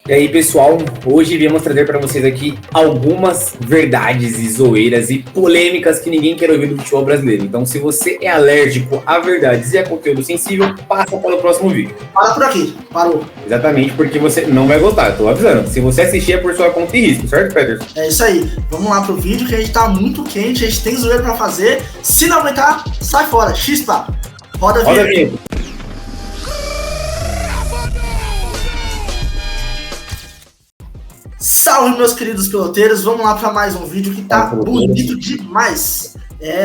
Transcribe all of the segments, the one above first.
E aí, pessoal, hoje viemos trazer para vocês aqui algumas verdades e zoeiras e polêmicas que ninguém quer ouvir do futebol brasileiro. Então, se você é alérgico a verdades e a conteúdo sensível, passa para o próximo vídeo. Para por aqui, parou. Exatamente, porque você não vai gostar, eu tô avisando. Se você assistir é por sua conta e risco, certo, Peterson? É isso aí, vamos lá pro vídeo que a gente tá muito quente, a gente tem zoeira pra fazer. Se não aguentar, sai fora, chispa. Roda a vinheta. Salve, meus queridos peloteiros, vamos lá para mais um vídeo que tá bonito demais.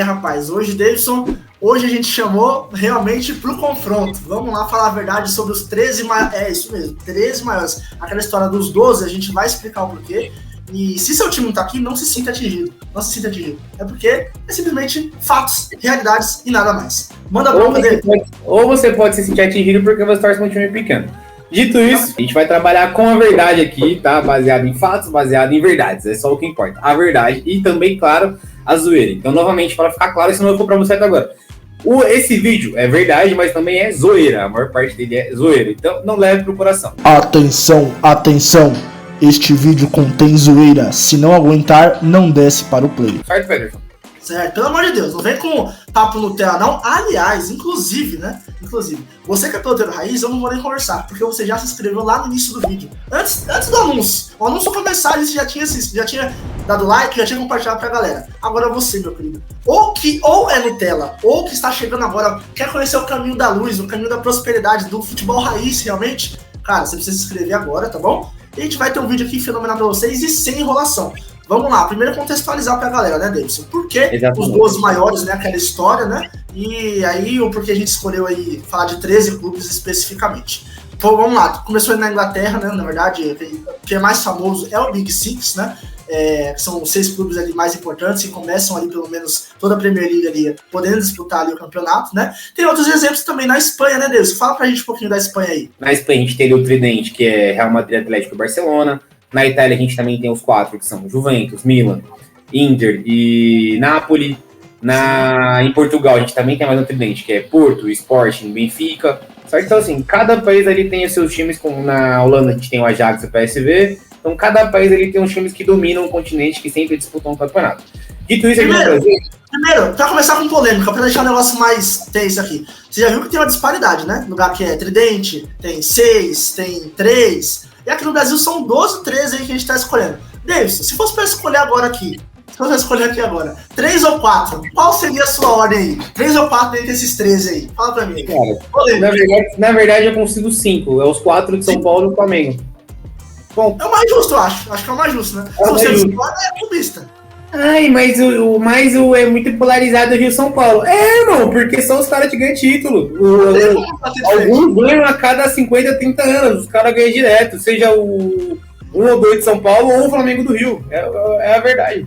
Rapaz, hoje, Davidson, hoje a gente chamou realmente pro confronto. Vamos lá falar a verdade sobre os 13 maiores. É isso mesmo, 13 maiores. Aquela história dos 12, a gente vai explicar o porquê. E se seu time não tá aqui, não se sinta atingido. Não se sinta atingido. É porque é simplesmente fatos, realidades e nada mais. Manda bronca dele. Ou você pode se sentir atingido porque você torce pra um time pequeno. Dito isso, a gente vai trabalhar com a verdade aqui, tá? Baseado em fatos, baseado em verdades. É só o que importa. A verdade e também, claro, a zoeira. Então, novamente, para ficar claro, senão eu vou pra você até agora. Esse vídeo é verdade, mas também é zoeira. A maior parte dele é zoeira. Então, não leve pro coração. Atenção, atenção. Este vídeo contém zoeira. Se não aguentar, não desce para o play. Certo, Peterson? Certo, pelo amor de Deus, não vem com papo Nutella, não. Aliás, inclusive, você que é peloteiro raiz, eu não vou nem conversar, porque você já se inscreveu lá no início do vídeo. Antes do anúncio. O anúncio começar, você já tinha dado like, já tinha compartilhado pra galera. Agora você, meu querido, ou é Nutella, ou que está chegando agora, quer conhecer o caminho da luz, o caminho da prosperidade, do futebol raiz, realmente, cara, você precisa se inscrever agora, tá bom? E a gente vai ter um vídeo aqui fenomenal pra vocês e sem enrolação. Vamos lá, primeiro contextualizar pra galera, né, Davidson? Por que os 12 maiores, né, aquela história, né? E aí, o porquê a gente escolheu aí falar de 13 clubes especificamente. Então, vamos lá, começou na Inglaterra, né, na verdade, o que é mais famoso é o Big Six, né? Que são 6 clubes ali mais importantes que começam ali, pelo menos, toda a Premier League ali, podendo disputar ali o campeonato, né? Tem outros exemplos também na Espanha, né, Davidson? Fala pra gente um pouquinho da Espanha aí. Na Espanha a gente teria o tridente, que é Real Madrid, Atlético e Barcelona. Na Itália a gente também tem os 4, que são Juventus, Milan, Inter e Napoli. Em Portugal a gente também tem mais um tridente, que é Porto, Sporting, Benfica. Certo? Então assim, cada país ali tem os seus times, como na Holanda a gente tem o Ajax e o PSV. Então cada país ali tem uns times que dominam o continente, que sempre disputam o campeonato. Dito isso, Primeiro, pra começar com polêmica, pra deixar o negócio mais tenso aqui. Você já viu que tem uma disparidade, né? Lugar que é tridente, tem 6, tem 3... E aqui no Brasil são 12, 13 aí que a gente tá escolhendo. Davidson, se fosse pra escolher agora aqui, 3 ou 4, qual seria a sua ordem aí? 3 ou 4 dentre esses 13 aí? Fala pra mim. Cara, na verdade eu consigo 5. É os 4 de São Paulo e o Flamengo. Bom, é o mais justo, eu acho. Acho que é o mais justo, né? Se você discorda, é clubista. Ai, mas é muito polarizado o Rio São Paulo. Irmão, porque são os caras que ganham título. Alguns ganham a cada 50, 30 anos. Os caras ganham direto, seja o 1 ou 2 de São Paulo ou o Flamengo do Rio. É a verdade.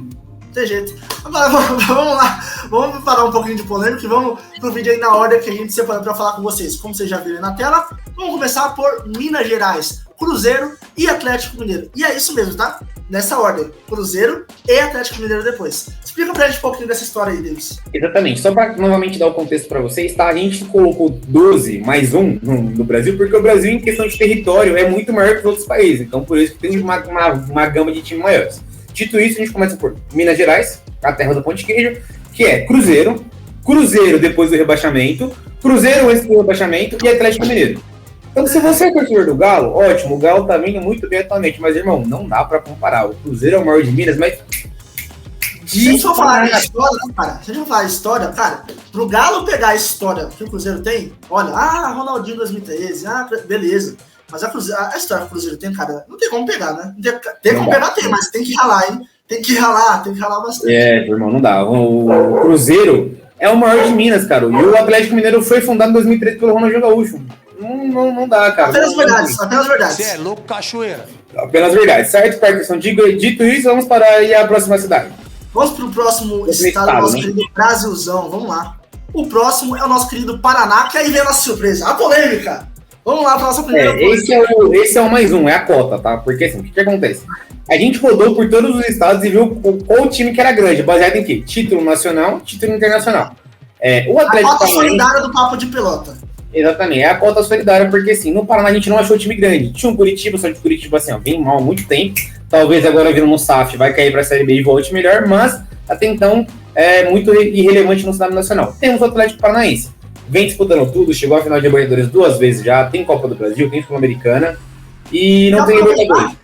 Tem jeito. Agora, vamos lá. Vamos parar um pouquinho de polêmica e vamos pro vídeo aí na ordem que a gente separou pra falar com vocês. Como vocês já viram aí na tela, vamos começar por Minas Gerais, Cruzeiro e Atlético Mineiro. E é isso mesmo, tá? Nessa ordem, Cruzeiro e Atlético Mineiro depois. Explica pra gente um pouquinho dessa história aí, Davis. Exatamente, só para novamente dar o contexto para vocês, tá? A gente colocou 12 mais 1 no Brasil, porque o Brasil, em questão de território, é muito maior que os outros países. Então, por isso que tem uma gama de times maiores. Dito isso, a gente começa por Minas Gerais, a terra do pão de queijo, que é Cruzeiro depois do rebaixamento, Cruzeiro antes do rebaixamento e Atlético Mineiro. Então, se você é torcedor do Galo, ótimo, o Galo tá vindo muito bem atualmente, mas, irmão, não dá pra comparar. O Cruzeiro é o maior de Minas, mas... Se a gente for falar de história, cara, se a gente for falar de história, cara, pro Galo pegar a história que o Cruzeiro tem, olha, Ronaldinho 2013, beleza. Mas a história que o Cruzeiro tem, cara, não tem como pegar, né? Tem como pegar, mas tem que ralar, hein? Tem que ralar bastante. Irmão, não dá. O Cruzeiro é o maior de Minas, cara. E o Atlético Mineiro foi fundado em 2013 pelo Ronaldinho Gaúcho. Não dá, cara. Apenas verdades. Você é louco, cachoeira. Apenas verdades, certo, Parkinson? Dito isso, vamos para aí a próxima cidade. Vamos pro próximo estado, nosso querido Brasilzão. Vamos lá. O próximo é o nosso querido Paraná, que aí vem a nossa surpresa, a polêmica. Vamos lá para nossa primeira polêmica. Esse é o mais um, é a cota, tá? Porque assim, o que acontece? A gente rodou por todos os estados e viu qual time que era grande, baseado em quê? Título nacional, título internacional. O Atlético a cota solidária do Papo de Pelota. Exatamente, é a cota solidária, porque assim, no Paraná a gente não achou time grande. Tinha um Curitiba, só que Curitiba assim, ó, vem mal há muito tempo. Talvez agora vindo no SAF vai cair para a Série B e volte melhor, mas até então é muito irrelevante no cenário nacional. Temos o Atlético Paranaense, vem disputando tudo, chegou à final de Libertadores 2 vezes já, tem Copa do Brasil, tem Sul-Americana e não tem Libertadores.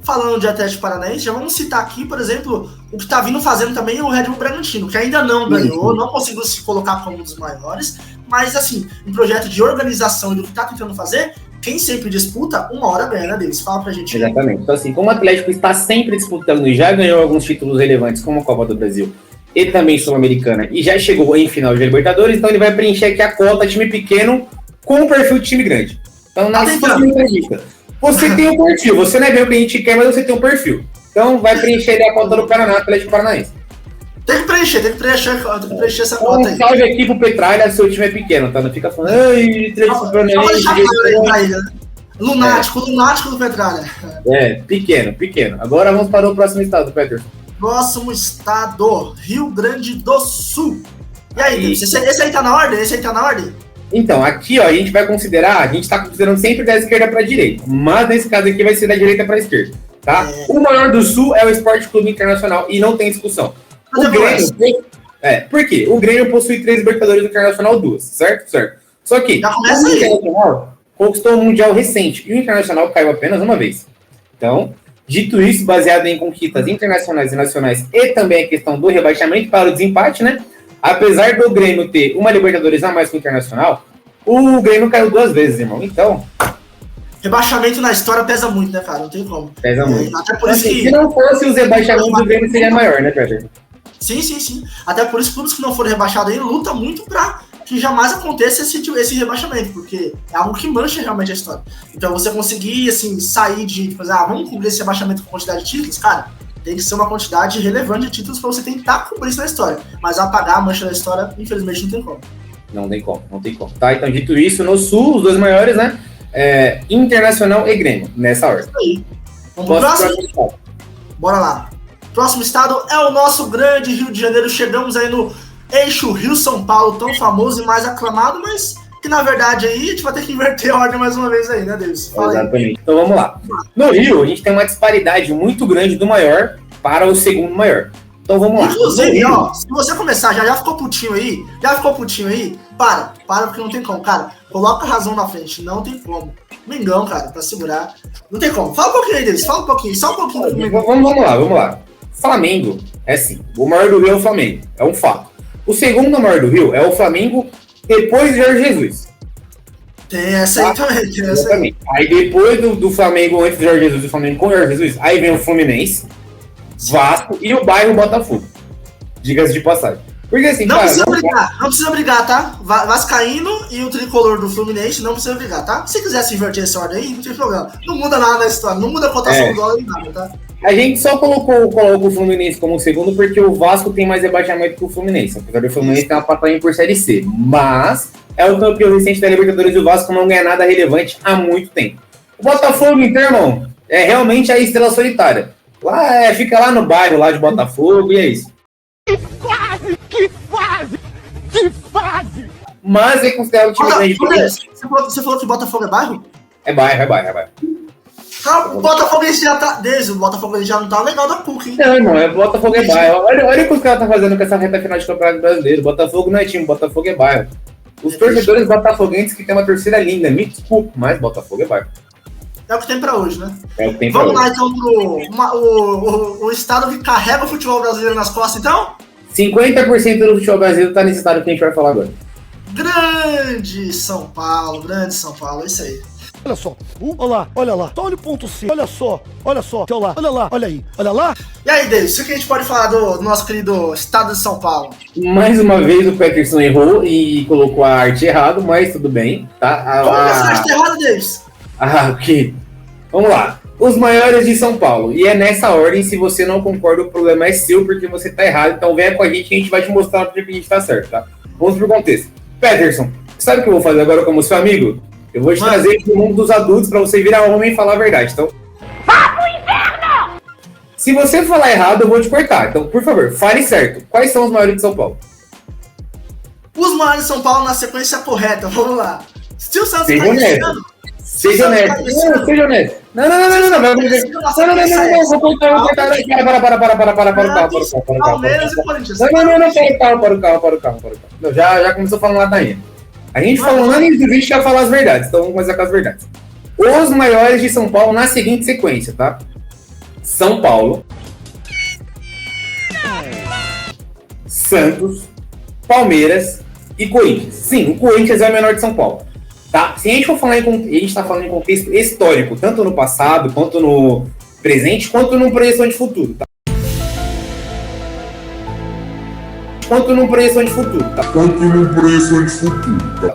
Falando de Atlético Paranaense, já vamos citar aqui, por exemplo, o que tá vindo fazendo também é o Red Bull Bragantino, que ainda não ganhou, não conseguiu se colocar como um dos maiores, mas assim, um projeto de organização e do que tá tentando fazer, quem sempre disputa, uma hora ganha, né, deles? Fala pra gente. Exatamente. Então assim, como o Atlético está sempre disputando e já ganhou alguns títulos relevantes, como a Copa do Brasil e também Sul-Americana, e já chegou em final de Libertadores, então ele vai preencher aqui a cota time pequeno com o perfil de time grande. Então, na próxima entrevista, você tem um perfil, você não é bem o que a gente quer, mas você tem um perfil. Então, vai preencher ali a cota do Paraná, Atlético Paranaense. Tem que preencher essa cota aí. Salve aqui pro Petralha, seu time é pequeno, tá? Não fica falando, ai, Atlético Paranaense. Lunático do Petralha. Pequeno. Agora vamos para o próximo estado, Peter. Próximo estado, Rio Grande do Sul. E aí, esse aí tá na ordem? Então, aqui, ó, a gente vai considerar, a gente tá considerando sempre da esquerda para a direita, mas nesse caso aqui vai ser da direita para a esquerda, tá? O maior do Sul é o Sport Clube Internacional e não tem discussão. O Grêmio, por quê? O Grêmio possui 3 Libertadores Internacional, 2, certo? Só que o Internacional conquistou um Mundial recente e o Internacional caiu apenas uma vez. Então, dito isso, baseado em conquistas internacionais e nacionais e também a questão do rebaixamento para o desempate, né? Apesar do Grêmio ter uma Libertadores a mais que o Internacional, o Grêmio caiu 2 vezes, irmão. Então... rebaixamento na história pesa muito, né, cara? Não tem como. Pesa muito. Até por isso que... Se não fosse os rebaixamentos, o Grêmio seria maior, né, Pedro? Sim. Até por isso, clubes que não forem rebaixados aí lutam muito pra que jamais aconteça esse rebaixamento, porque é algo que mancha realmente a história. Então, você conseguir, assim, sair de... vamos cobrir esse rebaixamento com quantidade de títulos, cara... tem que ser uma quantidade relevante de títulos para você tentar cobrir isso na história. Mas apagar a mancha da história, infelizmente, não tem como. Não tem como. Tá, então, dito isso, no Sul, os 2 maiores, né? Internacional e Grêmio, nessa ordem. Isso aí. Vamos pro próximo? Bora lá. Próximo estado é o nosso grande Rio de Janeiro. Chegamos aí no eixo Rio-São Paulo, tão famoso e mais aclamado, mas que, na verdade, aí a gente vai ter que inverter a ordem mais uma vez aí, né, Davis? Exatamente. Aí. Então, vamos lá. No Rio, a gente tem uma disparidade muito grande do maior para o segundo maior. Então, vamos lá. Inclusive, ó, se você começar, já ficou putinho aí? Para, porque não tem como, cara. Coloca a razão na frente, não tem como. Mengão, cara, pra segurar. Não tem como. Fala um pouquinho aí, Davis, só um pouquinho. Vamos lá. Flamengo é assim, o maior do Rio é o Flamengo, é um fato. O segundo maior do Rio é o Flamengo depois de Jorge Jesus. Tem essa aí também, Exatamente. Aí depois do Flamengo, antes de Jorge Jesus, o Flamengo com Jorge Jesus, aí vem o Fluminense, Vasco e o bairro Botafogo. Diga-se de passagem. Porque assim, não precisa brigar, tá? Vascaíno e o tricolor do Fluminense não precisa brigar, tá? Se quiser se inverter essa ordem aí, não tem problema. Não muda nada na história, não muda a cotação do dólar nem nada, tá? A gente só colocou o Fluminense como segundo porque o Vasco tem mais rebaixamento que o Fluminense. Apesar do Fluminense ter uma passagem por Série C. Mas é o campeão recente da Libertadores e o Vasco não ganha nada relevante há muito tempo. O Botafogo, então, irmão, é realmente a estrela solitária. Lá, fica lá no bairro lá de Botafogo e é isso. Que fase! Mas é considerado o time grande. Você falou que Botafogo é bairro? É bairro. O Botafogo já tá. Desde o Botafogo já não tá legal da PUC, hein? Não, irmão, Botafogo é bairro. Olha o que os caras estão fazendo com essa reta final de campeonato brasileiro. Botafogo não é time, Botafogo é bairro. Os torcedores botafoguenses que tem uma torcida linda, me desculpe, mas Botafogo é bairro. É o que tem pra hoje, né? É o que tem Vamos lá, então, o estado que carrega o futebol brasileiro nas costas, então? 50% do futebol brasileiro tá nesse estado que a gente vai falar agora. Grande São Paulo, isso aí. Olha só, olha lá, só olha o ponto C, olha só, olha lá, olha lá. E aí, Davis, o que a gente pode falar do nosso querido estado de São Paulo? Mais uma vez o Peterson errou e colocou a arte errado, mas tudo bem, tá? Como que essa arte tá errada, Davis? Ok. Vamos lá. Os maiores de São Paulo. E é nessa ordem, se você não concorda, o problema é seu, porque você tá errado. Então venha com a gente que a gente vai te mostrar porque a gente tá certo, tá? Vamos pro contexto. Peterson, sabe o que eu vou fazer agora como seu amigo? Eu vou te trazer pro mundo dos adultos pra você virar homem e falar a verdade. Então, vá pro inferno! Se você falar errado, eu vou te cortar. Então, por favor, fale certo. Quais são os maiores de São Paulo? Os maiores de São Paulo na sequência correta, vamos lá. Se o Santos Seja cair esse honesto. ano, Seja honesto. Não, seja honesto. Não. Vou cortar. Para o carro. Palmeiras e Corinthians. Não, para o carro. Não, já começou falando ladainha. A gente falou lá no início do vídeo que ia falar as verdades, então vamos começar com as verdades. Os maiores de São Paulo na seguinte sequência, tá? São Paulo, Santos, Palmeiras e Corinthians. Sim, o Corinthians é o menor de São Paulo. Tá? Se a gente for falar a gente está falando em contexto histórico, tanto no passado, quanto no presente, quanto numa projeção de futuro, tá?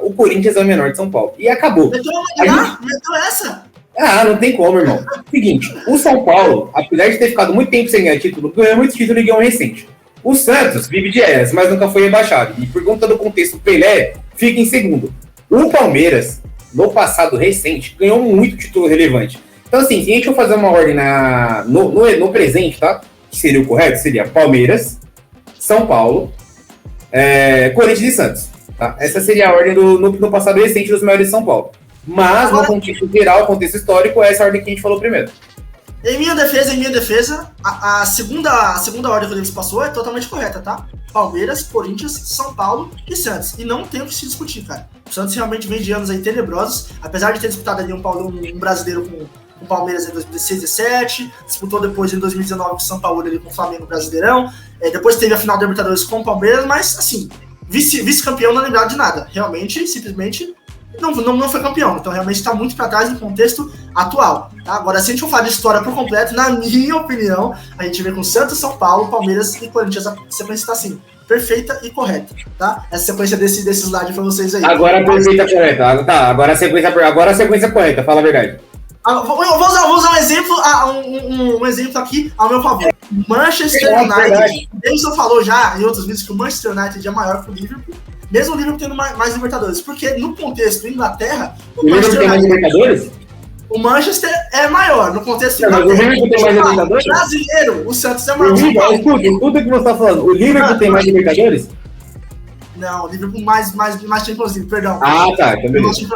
O Corinthians é o menor de São Paulo. E acabou. Meteu essa? Não tem como, irmão. Seguinte, o São Paulo, apesar de ter ficado muito tempo sem ganhar título, ganhou muito título e ganhou um recente. O Santos vive de eras, mas nunca foi rebaixado. E por conta do contexto Pelé, fica em segundo. O Palmeiras, no passado recente, ganhou muito título relevante. Então, assim, se a gente for fazer uma ordem no presente, tá? Que seria o correto, seria Palmeiras, São Paulo, Corinthians e Santos. Tá? Essa seria a ordem no passado recente dos maiores de São Paulo. Mas, no contexto geral, contexto histórico, essa é a ordem que a gente falou primeiro. Em minha defesa, a segunda ordem que o Davis passou é totalmente correta, tá? Palmeiras, Corinthians, São Paulo e Santos. E não tem o que se discutir, cara. O Santos realmente vem de anos aí tenebrosos, apesar de ter disputado ali um brasileiro com o Palmeiras em 2016 e 2017, disputou depois em 2019 com o São Paulo ali com o Flamengo Brasileirão, depois teve a final da Libertadores com o Palmeiras, mas assim, vice-campeão não é lembrado de nada. Realmente, simplesmente, não foi campeão. Então realmente está muito para trás no contexto atual. Tá? Agora, se a gente for falar de história por completo, na minha opinião, a gente vê com Santos, São Paulo, Palmeiras e Corinthians. A sequência está assim, perfeita e correta, tá? Essa sequência desse slide para vocês aí. Agora a perfeita correta. Tá, agora a sequência correta, fala a verdade. Vou usar um exemplo, um exemplo aqui ao meu favor. Manchester United. O Davidson falou já em outros vídeos que o Manchester United é maior que o Liverpool, mesmo o Liverpool tendo mais Libertadores. Porque no contexto Inglaterra, o Liverpool tem mais Libertadores? O Manchester é maior, no contexto Inglaterra. Mas o Liverpool tem mais Libertadores? Brasileiro, o Santos é maior. Escuta o que você tá falando. O Liverpool tem mais Libertadores? Não, o Liverpool mais Champions League, perdão. Tá, então beleza.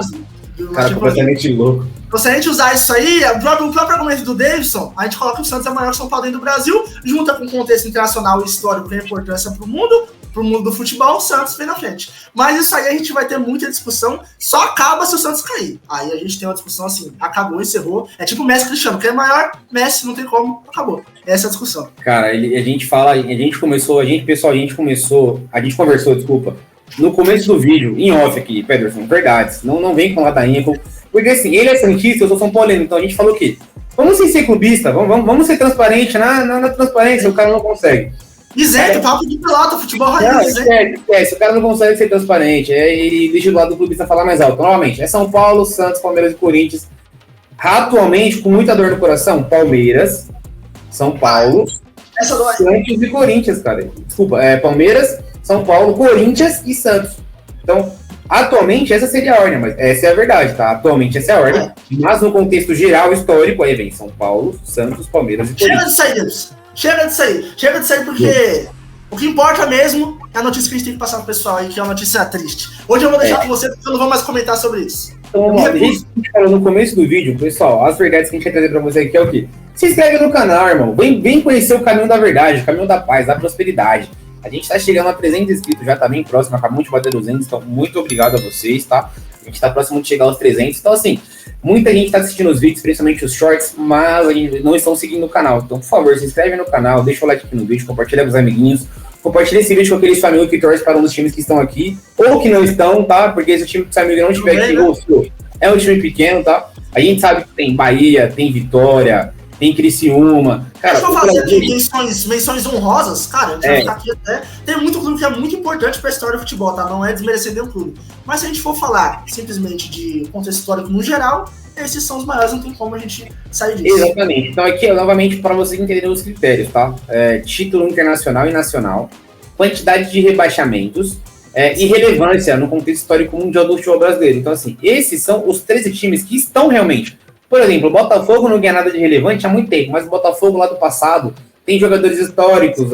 Cara, completamente louco. Então, se a gente usar isso aí, o próprio argumento do Davidson, a gente coloca que o Santos é maior que o São Paulo dentro do Brasil, junta com o contexto internacional e histórico que tem importância pro mundo do futebol, o Santos vem na frente. Mas isso aí a gente vai ter muita discussão, só acaba se o Santos cair. Aí a gente tem uma discussão assim, acabou, encerrou. É tipo o Messi Cristiano, quem é maior, Messi, não tem como, acabou. Essa é a discussão. Cara, a gente conversou, no começo do vídeo, em off aqui, Pederson, verdades, não vem com ladainha, porque assim, ele é santista, eu sou São Paulino, então a gente falou que vamos ser clubista, vamos ser transparente, na transparência o cara não consegue. Isento, papo de pelota, futebol raiz, esquece, o cara não consegue ser transparente, ele deixa do lado do clubista falar mais alto. Novamente, é São Paulo, Santos, Palmeiras e Corinthians. Atualmente, com muita dor no coração, Palmeiras, São Paulo, Santos e Corinthians, cara. Desculpa, Palmeiras, São Paulo, Corinthians e Santos. Então, atualmente, essa seria a ordem, mas essa é a verdade, tá? Atualmente, essa é a ordem. Mas no contexto geral, histórico, aí vem São Paulo, Santos, Palmeiras e Corinthians. Chega disso aí, porque o que importa mesmo é a notícia que a gente tem que passar pro pessoal aí, que é uma notícia triste. Hoje eu vou deixar com você, porque eu não vou mais comentar sobre isso. Então, vamos lá. A gente falou no começo do vídeo, pessoal, as verdades que a gente vai trazer pra você aqui é o quê? Se inscreve no canal, irmão. Vem conhecer o caminho da verdade, o caminho da paz, da prosperidade. A gente tá chegando a 300 inscritos, já tá bem próximo, acabamos de bater 200, então muito obrigado a vocês, tá? A gente tá próximo de chegar aos 300, então assim, muita gente tá assistindo os vídeos, principalmente os shorts, mas a gente não estão seguindo o canal. Então, por favor, se inscreve no canal, deixa o like aqui no vídeo, compartilha com os amiguinhos, compartilha esse vídeo com aqueles famílias que torcem para um dos times que estão aqui, ou que não estão, tá? Porque se o time do seu amigo não estiver aqui, é um time pequeno, tá? A gente sabe que tem Bahia, tem Vitória, tem Criciúma. Cara, deixa eu fazer aqui menções honrosas, cara, a gente vai ficar aqui até. Tem muito clube que é muito importante pra história do futebol, tá? Não é desmerecer nenhum clube. Mas se a gente for falar simplesmente de contexto histórico no geral, esses são os maiores, não tem como a gente sair disso. Exatamente. Então aqui, novamente, para vocês entenderem os critérios, tá? Título internacional e nacional, quantidade de rebaixamentos e relevância no contexto histórico mundial do futebol brasileiro. Então, assim, esses são os 13 times que estão realmente. Por exemplo, o Botafogo não ganha nada de relevante há muito tempo, mas o Botafogo lá do passado tem jogadores históricos,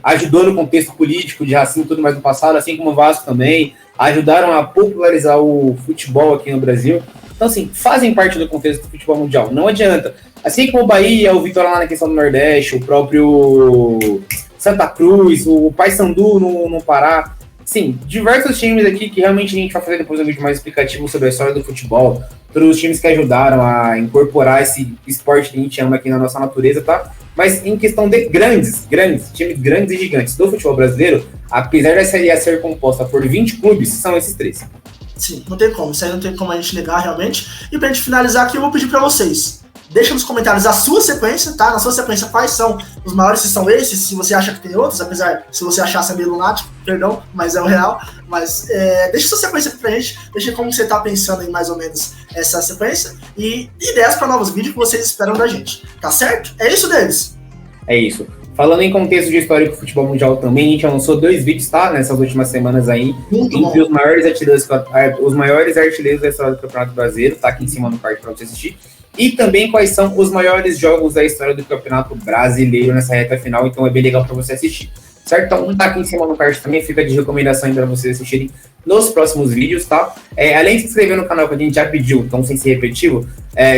ajudou no contexto político de racismo e tudo mais no passado, assim como o Vasco também, ajudaram a popularizar o futebol aqui no Brasil. Então, assim, fazem parte do contexto do futebol mundial, não adianta. Assim como o Bahia, o Vitória lá na questão do Nordeste, o próprio Santa Cruz, o Paysandu no Pará, sim, diversos times aqui que realmente a gente vai fazer depois um vídeo mais explicativo sobre a história do futebol, todos os times que ajudaram a incorporar esse esporte que a gente ama aqui na nossa natureza, tá? Mas em questão de grandes, times grandes e gigantes do futebol brasileiro, apesar da Série A ser composta por 20 clubes, são esses 3. Sim, não tem como, isso aí não tem como a gente negar realmente. E pra gente finalizar aqui, eu vou pedir pra vocês, deixa nos comentários a sua sequência, tá? Na sua sequência, quais são os maiores, se são esses, se você acha que tem outros, apesar, se você achar ser meio lunático, perdão, mas é o real. Mas deixa sua sequência aqui pra gente, deixa como você tá pensando em mais ou menos essa sequência e ideias para novos vídeos que vocês esperam da gente, tá certo? É isso, Davis? É isso. Falando em contexto de história do futebol mundial também, a gente lançou 2 vídeos, tá? Nessas últimas semanas aí, entre os maiores artilheiros da história do Campeonato Brasileiro, tá aqui em cima no card pra você assistir. E também quais são os maiores jogos da história do Campeonato Brasileiro nessa reta final, então é bem legal para você assistir, certo? Então tá aqui em cima no card também, fica de recomendação para vocês assistirem nos próximos vídeos, tá? Além de se inscrever no canal que a gente já pediu, então sem ser repetitivo,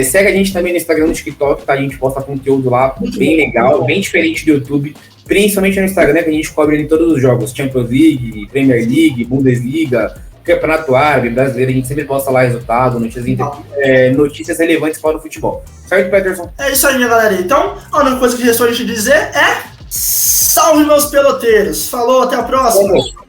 segue a gente também no Instagram, no TikTok, tá? A gente posta conteúdo lá bem legal, bem diferente do YouTube, principalmente no Instagram, que a gente cobre ali todos os jogos, Champions League, Premier League, Bundesliga, Campeonato Árabe, Brasileiro, a gente sempre posta lá resultado, notícias relevantes para o futebol. Certo, Peterson? É isso aí, minha galera. Então, a única coisa que restou a gente dizer é salve, meus peloteiros. Falou, até a próxima. Vamos.